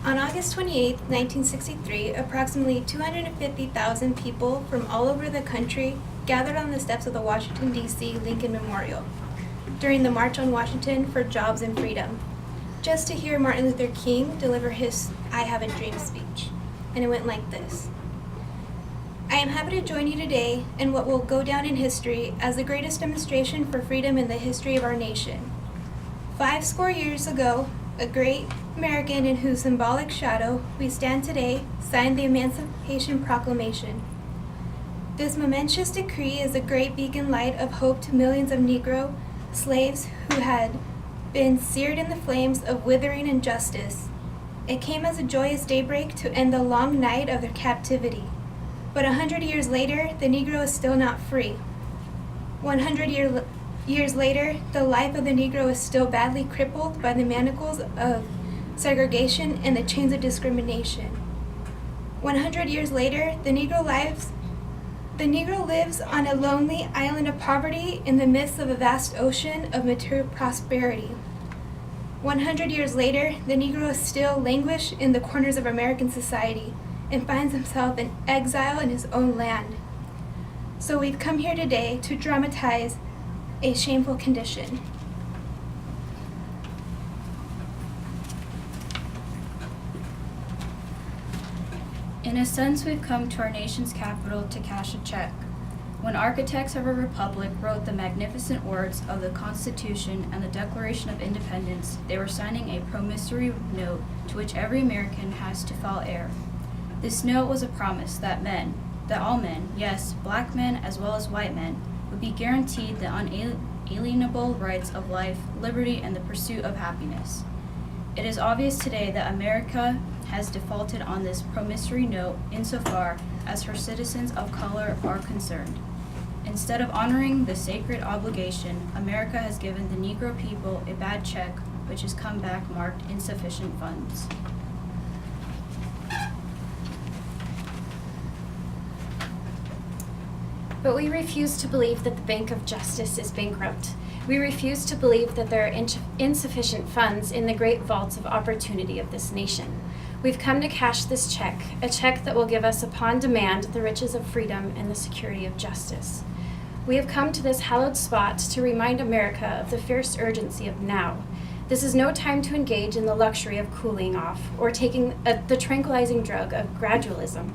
On August 28, 1963, approximately 250,000 people from all over the country gathered on the steps of the Washington, D.C. Lincoln Memorial during the March on Washington for Jobs and Freedom, just to hear Martin Luther King deliver his I Have a Dream speech. And it went like this. I am happy to join you today in what will go down in history as the greatest demonstration for freedom in the history of our nation. 50 years ago, a great American in whose symbolic shadow we stand today signed the Emancipation Proclamation. This momentous decree is a great beacon light of hope to millions of Negro slaves who had been seared in the flames of withering injustice. It came as a joyous daybreak to end the long night of their captivity. But 100 years later, the Negro is still not free. 100 years later, the life of the Negro is still badly crippled by the manacles of segregation and the chains of discrimination. 100 years later, the Negro lives on a lonely island of poverty in the midst of a vast ocean of material prosperity. 100 years later, the Negro is still languish in the corners of American society and finds himself in exile in his own land. So we've come here today to dramatize a shameful condition. In a sense, we've come to our nation's capital to cash a check. When architects of a republic wrote the magnificent words of the Constitution and the Declaration of Independence, they were signing a promissory note to which every American has to fall heir. This note was a promise that all men, yes, black men as well as white men, would be guaranteed the unalienable rights of life, liberty, and the pursuit of happiness. It is obvious today that America has defaulted on this promissory note insofar as her citizens of color are concerned. Instead of honoring the sacred obligation, America has given the Negro people a bad check which has come back marked insufficient funds. But we refuse to believe that the Bank of Justice is bankrupt. We refuse to believe that there are insufficient funds in the great vaults of opportunity of this nation. We've come to cash this check, a check that will give us upon demand the riches of freedom and the security of justice. We have come to this hallowed spot to remind America of the fierce urgency of now. This is no time to engage in the luxury of cooling off or taking the tranquilizing drug of gradualism.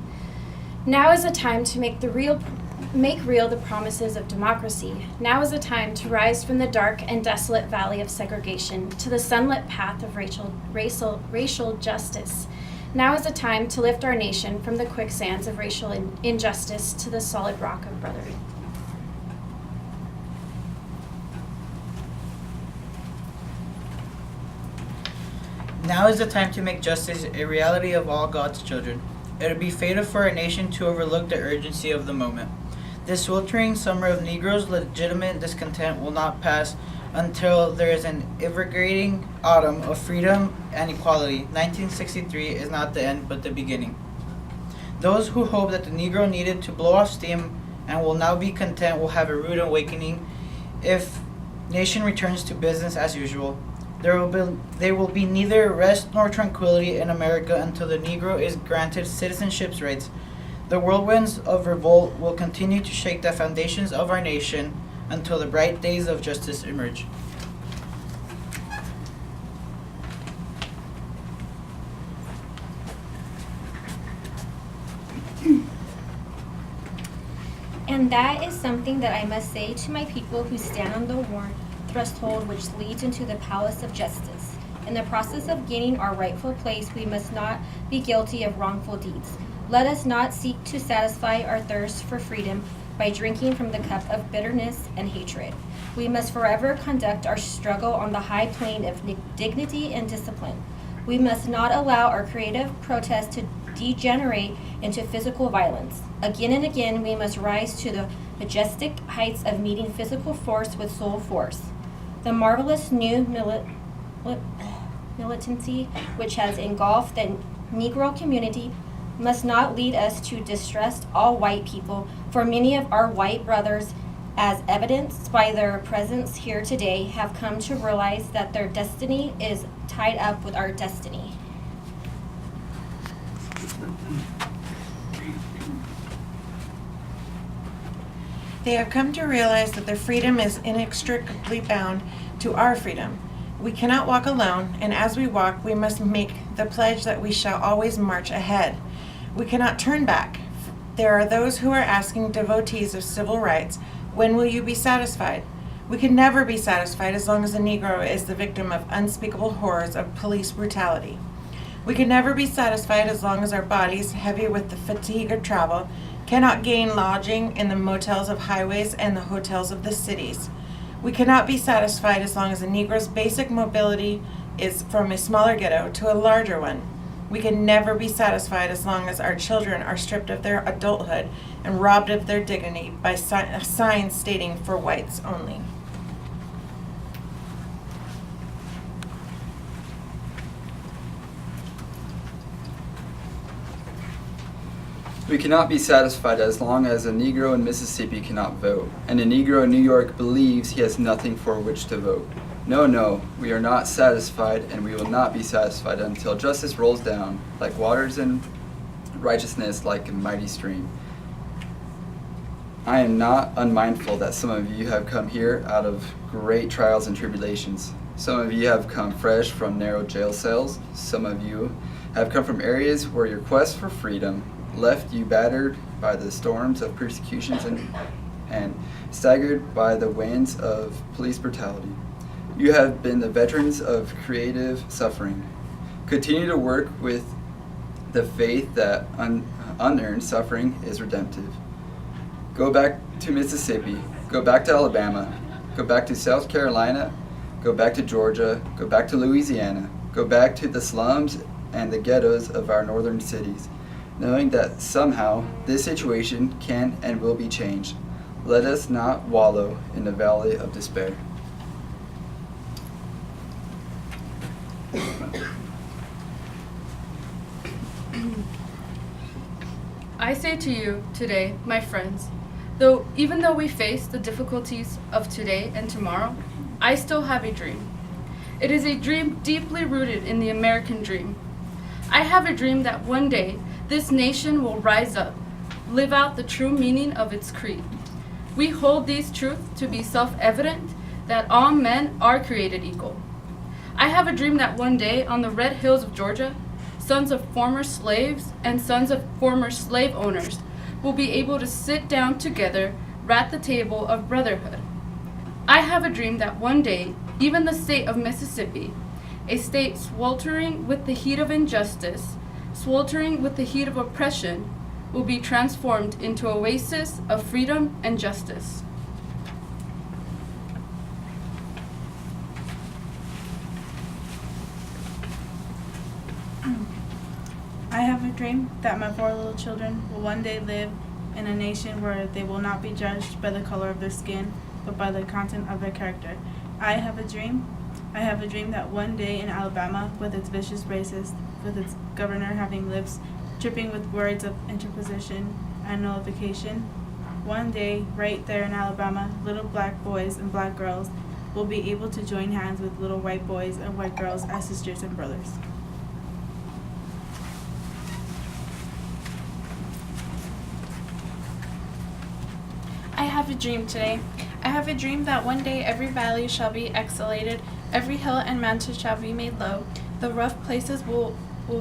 Now is a time to make real the promises of democracy. Now is a time to rise from the dark and desolate valley of segregation to the sunlit path of racial justice. Now is a time to lift our nation from the quicksands of racial injustice to the solid rock of brotherhood. Now is the time to make justice a reality of all God's children. It would be fatal for our nation to overlook the urgency of the moment. This sweltering summer of Negroes' legitimate discontent will not pass until there is an invigorating autumn of freedom and equality. 1963 is not the end, but the beginning. Those who hope that the Negro needed to blow off steam and will now be content will have a rude awakening if nation returns to business as usual. There will be neither rest nor tranquility in America until the Negro is granted citizenship rights. The whirlwinds of revolt will continue to shake the foundations of our nation until the bright days of justice emerge. And that is something that I must say to my people who stand on the worn threshold which leads into the palace of justice. In the process of gaining our rightful place, we must not be guilty of wrongful deeds. Let us not seek to satisfy our thirst for freedom by drinking from the cup of bitterness and hatred. We must forever conduct our struggle on the high plane of dignity and discipline. We must not allow our creative protest to degenerate into physical violence. Again and again, we must rise to the majestic heights of meeting physical force with soul force. The marvelous new militancy which has engulfed the Negro community must not lead us to distrust all white people, for many of our white brothers, as evidenced by their presence here today, have come to realize that their destiny is tied up with our destiny. They have come to realize that their freedom is inextricably bound to our freedom. We cannot walk alone, and as we walk, we must make the pledge that we shall always march ahead. We cannot turn back. There are those who are asking devotees of civil rights, when will you be satisfied? We can never be satisfied as long as a Negro is the victim of unspeakable horrors of police brutality. We can never be satisfied as long as our bodies, heavy with the fatigue of travel, cannot gain lodging in the motels of highways and the hotels of the cities. We cannot be satisfied as long as a Negro's basic mobility is from a smaller ghetto to a larger one. We can never be satisfied as long as our children are stripped of their adulthood and robbed of their dignity by signs stating for whites only. We cannot be satisfied as long as a Negro in Mississippi cannot vote, and a Negro in New York believes he has nothing for which to vote. No, we are not satisfied, and we will not be satisfied until justice rolls down like waters and righteousness like a mighty stream. I am not unmindful that some of you have come here out of great trials and tribulations. Some of you have come fresh from narrow jail cells. Some of you have come from areas where your quest for freedom left you battered by the storms of persecutions and staggered by the winds of police brutality. You have been the veterans of creative suffering. Continue to work with the faith that unearned suffering is redemptive. Go back to Mississippi, go back to Alabama, go back to South Carolina, go back to Georgia, go back to Louisiana, go back to the slums and the ghettos of our northern cities, knowing that somehow this situation can and will be changed. Let us not wallow in the valley of despair. I say to you today, my friends, even though we face the difficulties of today and tomorrow, I still have a dream. It is a dream deeply rooted in the American dream. I have a dream that one day this nation will rise up, live out the true meaning of its creed. We hold these truths to be self-evident that all men are created equal. I have a dream that one day on the red hills of Georgia, sons of former slaves and sons of former slave owners will be able to sit down together at the table of brotherhood. I have a dream that one day, even the state of Mississippi, a state sweltering with the heat of injustice, sweltering with the heat of oppression, will be transformed into an oasis of freedom and justice. I have a dream that my 4 little children will one day live in a nation where they will not be judged by the color of their skin, but by the content of their character. I have a dream that one day in Alabama, with its vicious racists, with its governor having lips dripping with words of interposition and nullification, one day, right there in Alabama, little black boys and black girls will be able to join hands with little white boys and white girls as sisters and brothers. I have a dream today. I have a dream that one day every valley shall be exhalated, every hill and mountain shall be made low, the rough places will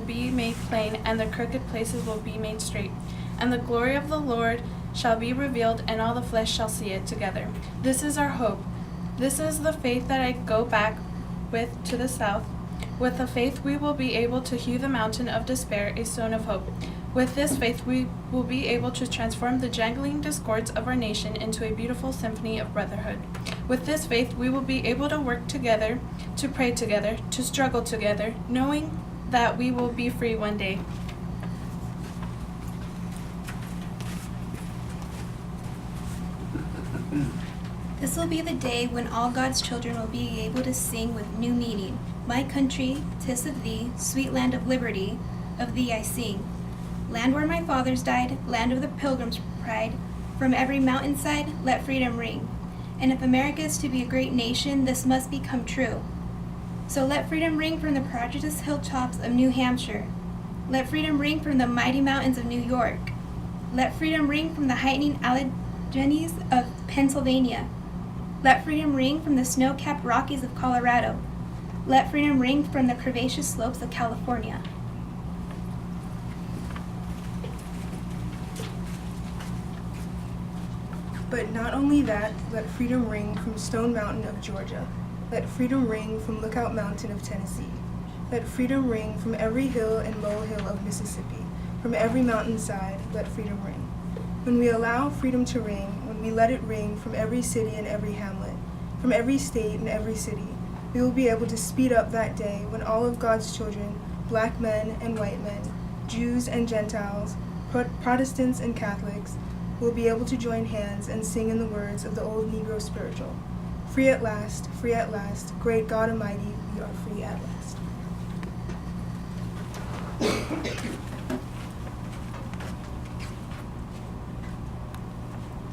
be made plain, and the crooked places will be made straight. And the glory of the Lord shall be revealed, and all the flesh shall see it together. This is our hope. This is the faith that I go back with to the south. With the faith we will be able to hew the mountain of despair a stone of hope. With this faith we will be able to transform the jangling discords of our nation into a beautiful symphony of brotherhood. With this faith we will be able to work together, to pray together, to struggle together, knowing that we will be free one day. This will be the day when all God's children will be able to sing with new meaning. My country, 'tis of thee, sweet land of liberty, of thee I sing. Land where my fathers died, land of the pilgrim's pride, from every mountainside let freedom ring. And if America is to be a great nation, this must become true. So let freedom ring from the prodigious hilltops of New Hampshire. Let freedom ring from the mighty mountains of New York. Let freedom ring from the heightening Alleghenies of Pennsylvania. Let freedom ring from the snow-capped Rockies of Colorado. Let freedom ring from the curvaceous slopes of California. But not only that, let freedom ring from Stone Mountain of Georgia. Let freedom ring from Lookout Mountain of Tennessee. Let freedom ring from every hill and molehill of Mississippi. From every mountainside, let freedom ring. When we allow freedom to ring, when we let it ring from every city and every hamlet, from every state and every city, we will be able to speed up that day when all of God's children, black men and white men, Jews and Gentiles, Protestants and Catholics, will be able to join hands and sing in the words of the old Negro spiritual. Free at last, great God Almighty, we are free at last.